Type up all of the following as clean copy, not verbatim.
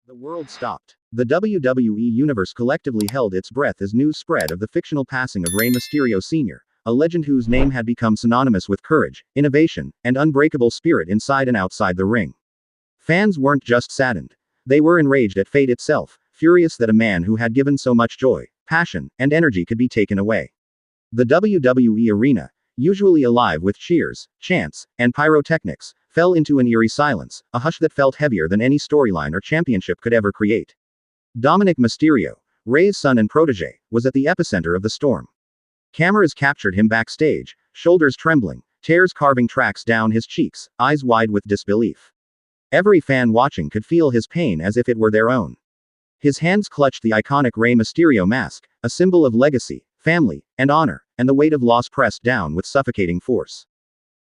The world stopped. The WWE Universe collectively held its breath as news spread of the fictional passing of Rey Mysterio Sr., a legend whose name had become synonymous with courage, innovation, and unbreakable spirit inside and outside the ring. Fans weren't just saddened. They were enraged at fate itself, furious that a man who had given so much joy, passion, and energy could be taken away. The WWE arena, usually alive with cheers, chants, and pyrotechnics, fell into an eerie silence, a hush that felt heavier than any storyline or championship could ever create. Dominic Mysterio, Rey's son and protege, was at the epicenter of the storm. Cameras captured him backstage, shoulders trembling, tears carving tracks down his cheeks, eyes wide with disbelief. Every fan watching could feel his pain as if it were their own. His hands clutched the iconic Rey Mysterio mask, a symbol of legacy, family, and honor, and the weight of loss pressed down with suffocating force.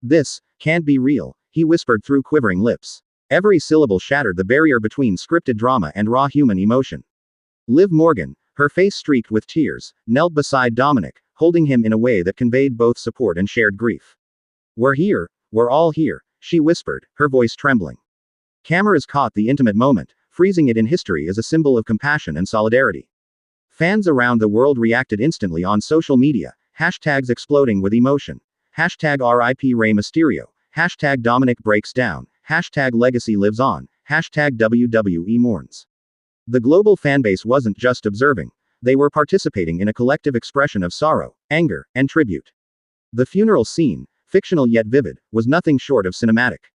"This can't be real," he whispered through quivering lips. Every syllable shattered the barrier between scripted drama and raw human emotion. Liv Morgan, her face streaked with tears, knelt beside Dominic, holding him in a way that conveyed both support and shared grief. "We're here, we're all here," she whispered, her voice trembling. Cameras caught the intimate moment, freezing it in history as a symbol of compassion and solidarity. Fans around the world reacted instantly on social media, hashtags exploding with emotion. Hashtag RIP Rey Mysterio. Hashtag Dominic breaks down. Hashtag legacy lives on. Hashtag WWE mourns. The global fanbase wasn't just observing. They were participating in a collective expression of sorrow, anger, and tribute. The funeral scene, fictional yet vivid, was nothing short of cinematic.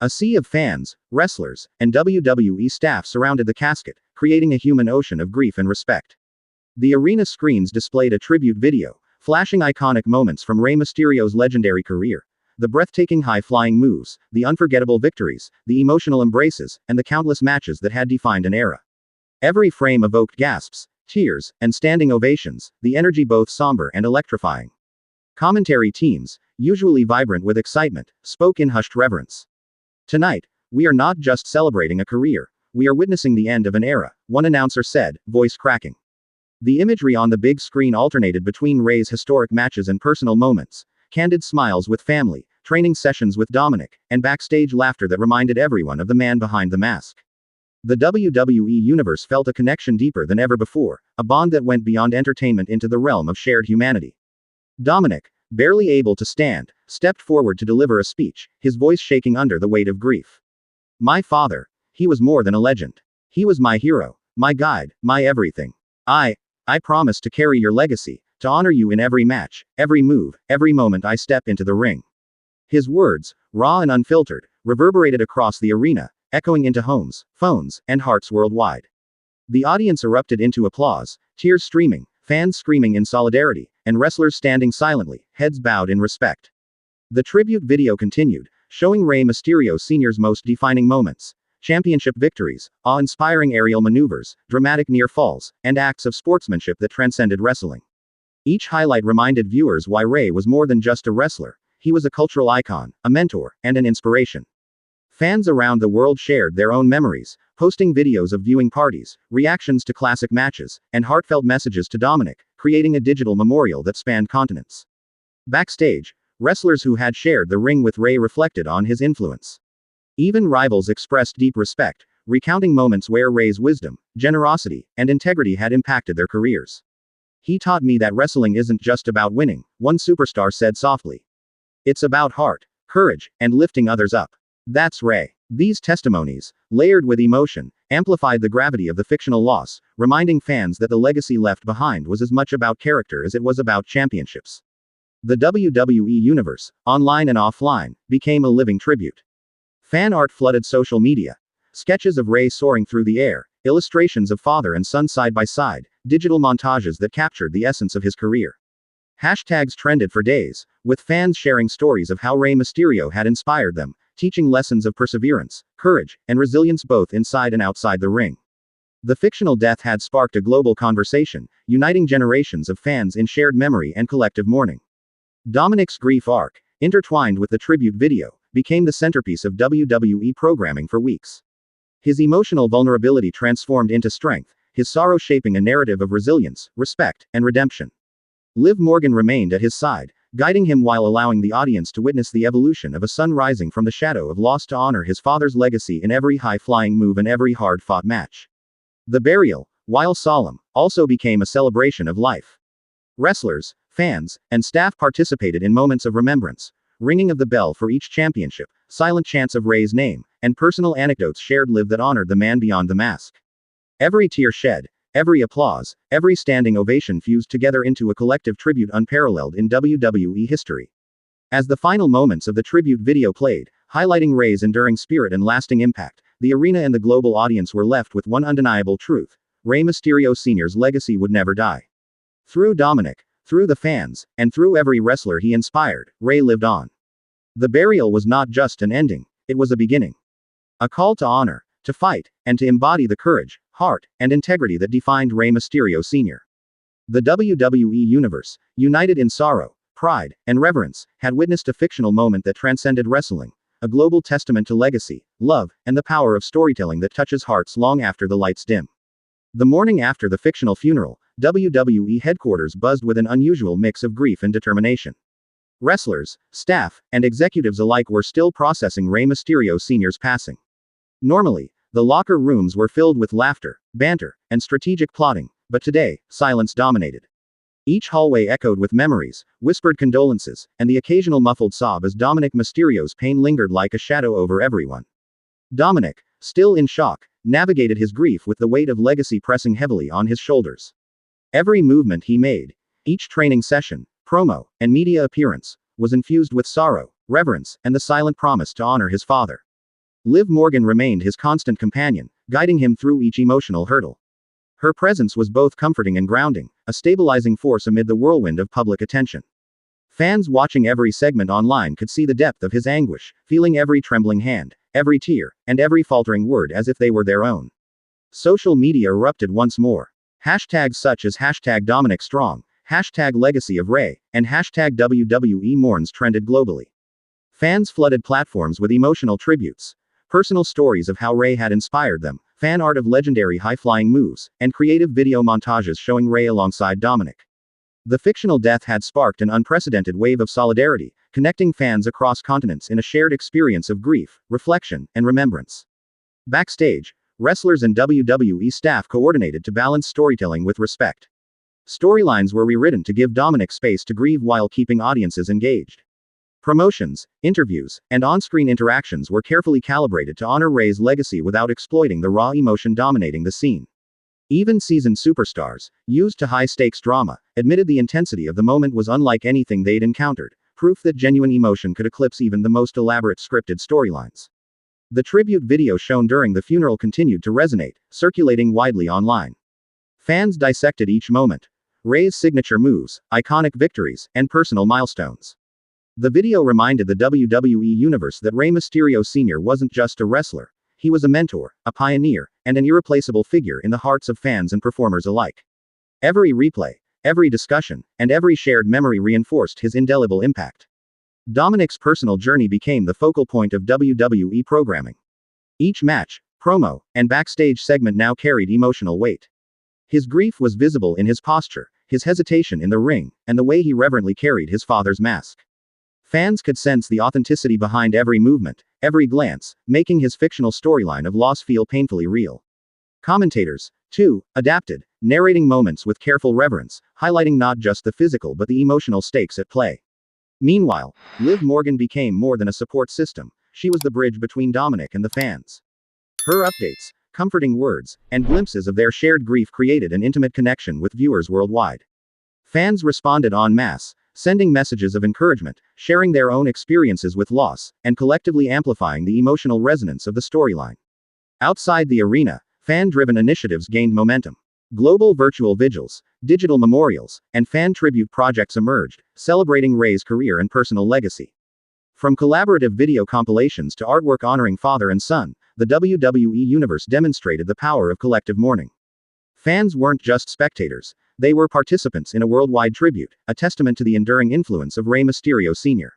A sea of fans, wrestlers, and WWE staff surrounded the casket, creating a human ocean of grief and respect. The arena screens displayed a tribute video, flashing iconic moments from Rey Mysterio's legendary career. The breathtaking high-flying moves, the unforgettable victories, the emotional embraces, and the countless matches that had defined an era. Every frame evoked gasps, tears, and standing ovations, the energy both somber and electrifying. Commentary teams, usually vibrant with excitement, spoke in hushed reverence. "Tonight, we are not just celebrating a career, we are witnessing the end of an era," one announcer said, voice cracking. The imagery on the big screen alternated between Rey's historic matches and personal moments, candid smiles with family, training sessions with Dominic, and backstage laughter that reminded everyone of the man behind the mask. The WWE Universe felt a connection deeper than ever before, a bond that went beyond entertainment into the realm of shared humanity. Dominic, barely able to stand, stepped forward to deliver a speech, his voice shaking under the weight of grief. "My father, he was more than a legend. He was my hero, my guide, my everything. I promise to carry your legacy, to honor you in every match, every move, every moment I step into the ring." His words, raw and unfiltered, reverberated across the arena, echoing into homes, phones, and hearts worldwide. The audience erupted into applause, tears streaming, fans screaming in solidarity, and wrestlers standing silently, heads bowed in respect. The tribute video continued, showing Rey Mysterio Sr.'s most defining moments. Championship victories, awe-inspiring aerial maneuvers, dramatic near falls, and acts of sportsmanship that transcended wrestling. Each highlight reminded viewers why Rey was more than just a wrestler. He was a cultural icon, a mentor, and an inspiration. Fans around the world shared their own memories, posting videos of viewing parties, reactions to classic matches, and heartfelt messages to Dominic, creating a digital memorial that spanned continents. Backstage, wrestlers who had shared the ring with Rey reflected on his influence. Even rivals expressed deep respect, recounting moments where Rey's wisdom, generosity, and integrity had impacted their careers. "He taught me that wrestling isn't just about winning," one superstar said softly. "It's about heart, courage, and lifting others up. That's Rey." These testimonies, layered with emotion, amplified the gravity of the fictional loss, reminding fans that the legacy left behind was as much about character as it was about championships. The WWE Universe, online and offline, became a living tribute. Fan art flooded social media. Sketches of Rey soaring through the air, illustrations of father and son side by side, digital montages that captured the essence of his career. Hashtags trended for days, with fans sharing stories of how Rey Mysterio had inspired them, teaching lessons of perseverance, courage, and resilience both inside and outside the ring. The fictional death had sparked a global conversation, uniting generations of fans in shared memory and collective mourning. Dominic's grief arc, intertwined with the tribute video, became the centerpiece of WWE programming for weeks. His emotional vulnerability transformed into strength, his sorrow shaping a narrative of resilience, respect, and redemption. Liv Morgan remained at his side, guiding him while allowing the audience to witness the evolution of a son rising from the shadow of loss to honor his father's legacy in every high-flying move and every hard-fought match. The burial, while solemn, also became a celebration of life. Wrestlers, fans, and staff participated in moments of remembrance, ringing of the bell for each championship, silent chants of Rey's name, and personal anecdotes shared live that honored the man beyond the mask. Every tear shed, every applause, every standing ovation fused together into a collective tribute unparalleled in WWE history. As the final moments of the tribute video played, highlighting Rey's enduring spirit and lasting impact, the arena and the global audience were left with one undeniable truth: Rey Mysterio Sr.'s legacy would never die. Through Dominic, through the fans, and through every wrestler he inspired, Rey lived on. The burial was not just an ending, it was a beginning. A call to honor, to fight, and to embody the courage, heart, and integrity that defined Rey Mysterio Sr. The WWE Universe, united in sorrow, pride, and reverence, had witnessed a fictional moment that transcended wrestling, a global testament to legacy, love, and the power of storytelling that touches hearts long after the lights dim. The morning after the fictional funeral, WWE headquarters buzzed with an unusual mix of grief and determination. Wrestlers, staff, and executives alike were still processing Rey Mysterio Sr.'s passing. Normally, the locker rooms were filled with laughter, banter, and strategic plotting, but today, silence dominated. Each hallway echoed with memories, whispered condolences, and the occasional muffled sob as Dominic Mysterio's pain lingered like a shadow over everyone. Dominic, still in shock, navigated his grief with the weight of legacy pressing heavily on his shoulders. Every movement he made, each training session, promo, and media appearance, was infused with sorrow, reverence, and the silent promise to honor his father. Liv Morgan remained his constant companion, guiding him through each emotional hurdle. Her presence was both comforting and grounding, a stabilizing force amid the whirlwind of public attention. Fans watching every segment online could see the depth of his anguish, feeling every trembling hand, every tear, and every faltering word as if they were their own. Social media erupted once more. Hashtags such as #DominicStrong, #Legacy of Rey, and #WWE Mourns trended globally. Fans flooded platforms with emotional tributes, personal stories of how Rey had inspired them, fan art of legendary high-flying moves, and creative video montages showing Rey alongside Dominic. The fictional death had sparked an unprecedented wave of solidarity, connecting fans across continents in a shared experience of grief, reflection, and remembrance. Backstage, wrestlers and WWE staff coordinated to balance storytelling with respect. Storylines were rewritten to give Dominic space to grieve while keeping audiences engaged. Promotions, interviews, and on-screen interactions were carefully calibrated to honor Rey's legacy without exploiting the raw emotion dominating the scene. Even seasoned superstars, used to high-stakes drama, admitted the intensity of the moment was unlike anything they'd encountered, proof that genuine emotion could eclipse even the most elaborate scripted storylines. The tribute video shown during the funeral continued to resonate, circulating widely online. Fans dissected each moment: Rey's signature moves, iconic victories, and personal milestones. The video reminded the WWE Universe that Rey Mysterio Sr. wasn't just a wrestler, he was a mentor, a pioneer, and an irreplaceable figure in the hearts of fans and performers alike. Every replay, every discussion, and every shared memory reinforced his indelible impact. Dominic's personal journey became the focal point of WWE programming. Each match, promo, and backstage segment now carried emotional weight. His grief was visible in his posture, his hesitation in the ring, and the way he reverently carried his father's mask. Fans could sense the authenticity behind every movement, every glance, making his fictional storyline of loss feel painfully real. Commentators, too, adapted, narrating moments with careful reverence, highlighting not just the physical but the emotional stakes at play. Meanwhile, Liv Morgan became more than a support system, she was the bridge between Dominic and the fans. Her updates, comforting words, and glimpses of their shared grief created an intimate connection with viewers worldwide. Fans responded en masse, sending messages of encouragement, sharing their own experiences with loss, and collectively amplifying the emotional resonance of the storyline. Outside the arena, fan-driven initiatives gained momentum. Global virtual vigils, digital memorials, and fan tribute projects emerged, celebrating Rey's career and personal legacy. From collaborative video compilations to artwork honoring father and son, the WWE Universe demonstrated the power of collective mourning. Fans weren't just spectators, they were participants in a worldwide tribute, a testament to the enduring influence of Rey Mysterio Sr.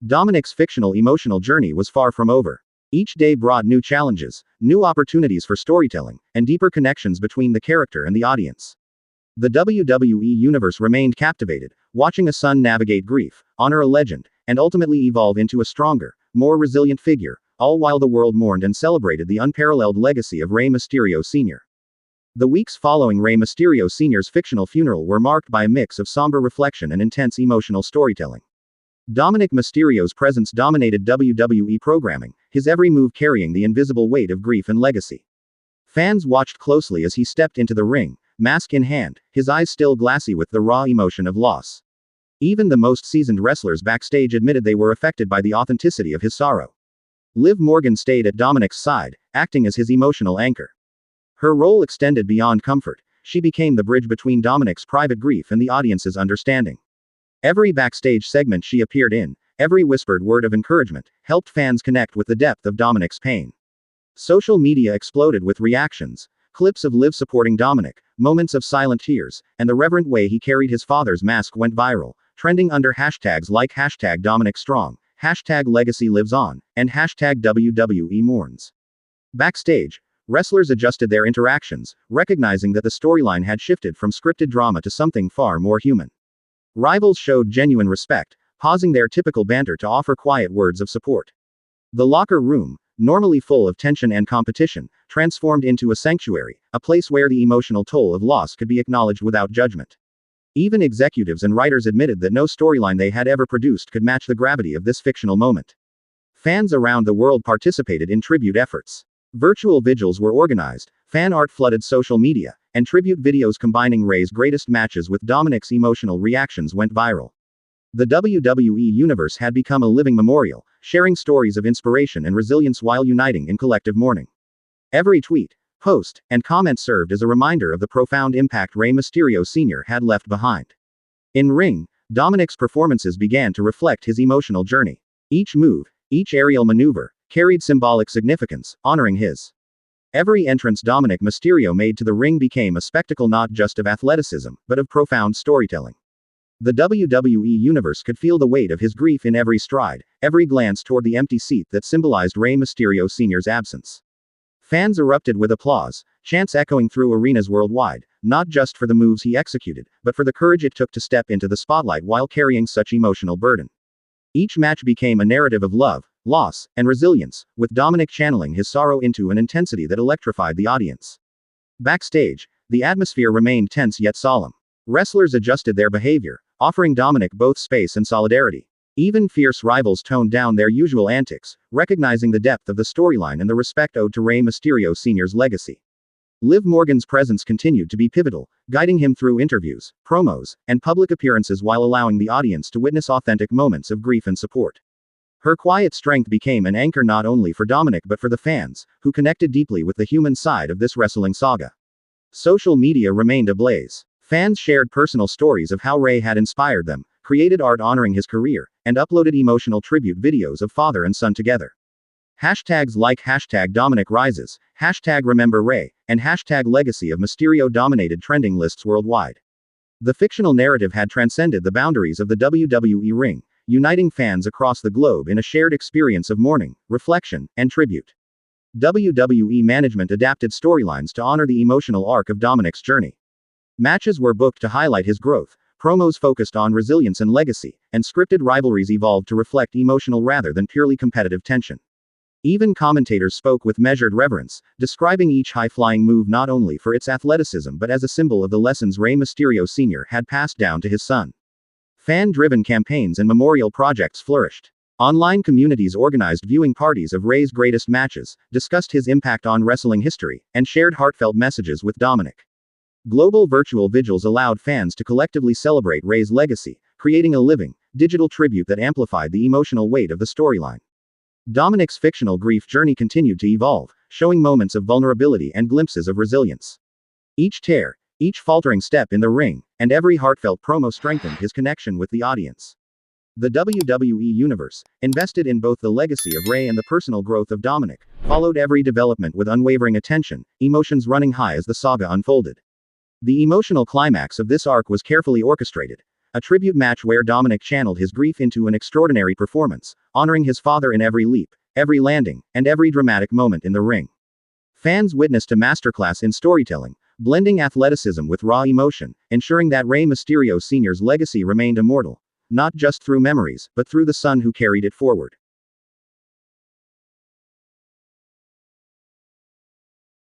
Dominic's fictional emotional journey was far from over. Each day brought new challenges, new opportunities for storytelling, and deeper connections between the character and the audience. The WWE Universe remained captivated, watching a son navigate grief, honor a legend, and ultimately evolve into a stronger, more resilient figure, all while the world mourned and celebrated the unparalleled legacy of Rey Mysterio Sr. The weeks following Rey Mysterio Sr.'s fictional funeral were marked by a mix of somber reflection and intense emotional storytelling. Dominic Mysterio's presence dominated WWE programming, his every move carrying the invisible weight of grief and legacy. Fans watched closely as he stepped into the ring, mask in hand, his eyes still glassy with the raw emotion of loss. Even the most seasoned wrestlers backstage admitted they were affected by the authenticity of his sorrow. Liv Morgan stayed at Dominic's side, acting as his emotional anchor. Her role extended beyond comfort. She became the bridge between Dominic's private grief and the audience's understanding. Every backstage segment she appeared in, every whispered word of encouragement, helped fans connect with the depth of Dominic's pain. Social media exploded with reactions, clips of Liv supporting Dominic, moments of silent tears, and the reverent way he carried his father's mask went viral, trending under hashtags like #DominicStrong, #LegacyLivesOn, and #WWE Mourns. Backstage, wrestlers adjusted their interactions, recognizing that the storyline had shifted from scripted drama to something far more human. Rivals showed genuine respect, pausing their typical banter to offer quiet words of support. The locker room, normally full of tension and competition, transformed into a sanctuary, a place where the emotional toll of loss could be acknowledged without judgment. Even executives and writers admitted that no storyline they had ever produced could match the gravity of this fictional moment. Fans around the world participated in tribute efforts. Virtual vigils were organized, fan art flooded social media, and tribute videos combining Rey's greatest matches with Dominic's emotional reactions went viral. The WWE Universe had become a living memorial, sharing stories of inspiration and resilience while uniting in collective mourning. Every tweet, post, and comment served as a reminder of the profound impact Rey Mysterio Sr. had left behind. In ring, Dominic's performances began to reflect his emotional journey. Each move, each aerial maneuver, carried symbolic significance, honoring his. Every entrance Dominic Mysterio made to the ring became a spectacle not just of athleticism, but of profound storytelling. The WWE Universe could feel the weight of his grief in every stride, every glance toward the empty seat that symbolized Rey Mysterio Sr.'s absence. Fans erupted with applause, chants echoing through arenas worldwide, not just for the moves he executed, but for the courage it took to step into the spotlight while carrying such emotional burden. Each match became a narrative of love, loss, and resilience, with Dominic channeling his sorrow into an intensity that electrified the audience. Backstage, the atmosphere remained tense yet solemn. Wrestlers adjusted their behavior, offering Dominic both space and solidarity. Even fierce rivals toned down their usual antics, recognizing the depth of the storyline and the respect owed to Rey Mysterio Sr.'s legacy. Liv Morgan's presence continued to be pivotal, guiding him through interviews, promos, and public appearances while allowing the audience to witness authentic moments of grief and support. Her quiet strength became an anchor not only for Dominic but for the fans, who connected deeply with the human side of this wrestling saga. Social media remained ablaze. Fans shared personal stories of how Rey had inspired them, created art honoring his career, and uploaded emotional tribute videos of father and son together. Hashtags like #DominicRises, #RememberRey, and #Legacy of Mysterio dominated trending lists worldwide. The fictional narrative had transcended the boundaries of the WWE ring, uniting fans across the globe in a shared experience of mourning, reflection, and tribute. WWE management adapted storylines to honor the emotional arc of Dominic's journey. Matches were booked to highlight his growth, promos focused on resilience and legacy, and scripted rivalries evolved to reflect emotional rather than purely competitive tension. Even commentators spoke with measured reverence, describing each high-flying move not only for its athleticism but as a symbol of the lessons Rey Mysterio Sr. had passed down to his son. Fan-driven campaigns and memorial projects flourished. Online communities organized viewing parties of Rey's greatest matches, discussed his impact on wrestling history, and shared heartfelt messages with Dominic. Global virtual vigils allowed fans to collectively celebrate Rey's legacy, creating a living, digital tribute that amplified the emotional weight of the storyline. Dominic's fictional grief journey continued to evolve, showing moments of vulnerability and glimpses of resilience. Each tear, each faltering step in the ring, and every heartfelt promo strengthened his connection with the audience. The WWE Universe, invested in both the legacy of Rey and the personal growth of Dominic, followed every development with unwavering attention, emotions running high as the saga unfolded. The emotional climax of this arc was carefully orchestrated. A tribute match where Dominic channeled his grief into an extraordinary performance, honoring his father in every leap, every landing, and every dramatic moment in the ring. Fans witnessed a masterclass in storytelling, blending athleticism with raw emotion, ensuring that Rey Mysterio Sr.'s legacy remained immortal, not just through memories, but through the son who carried it forward.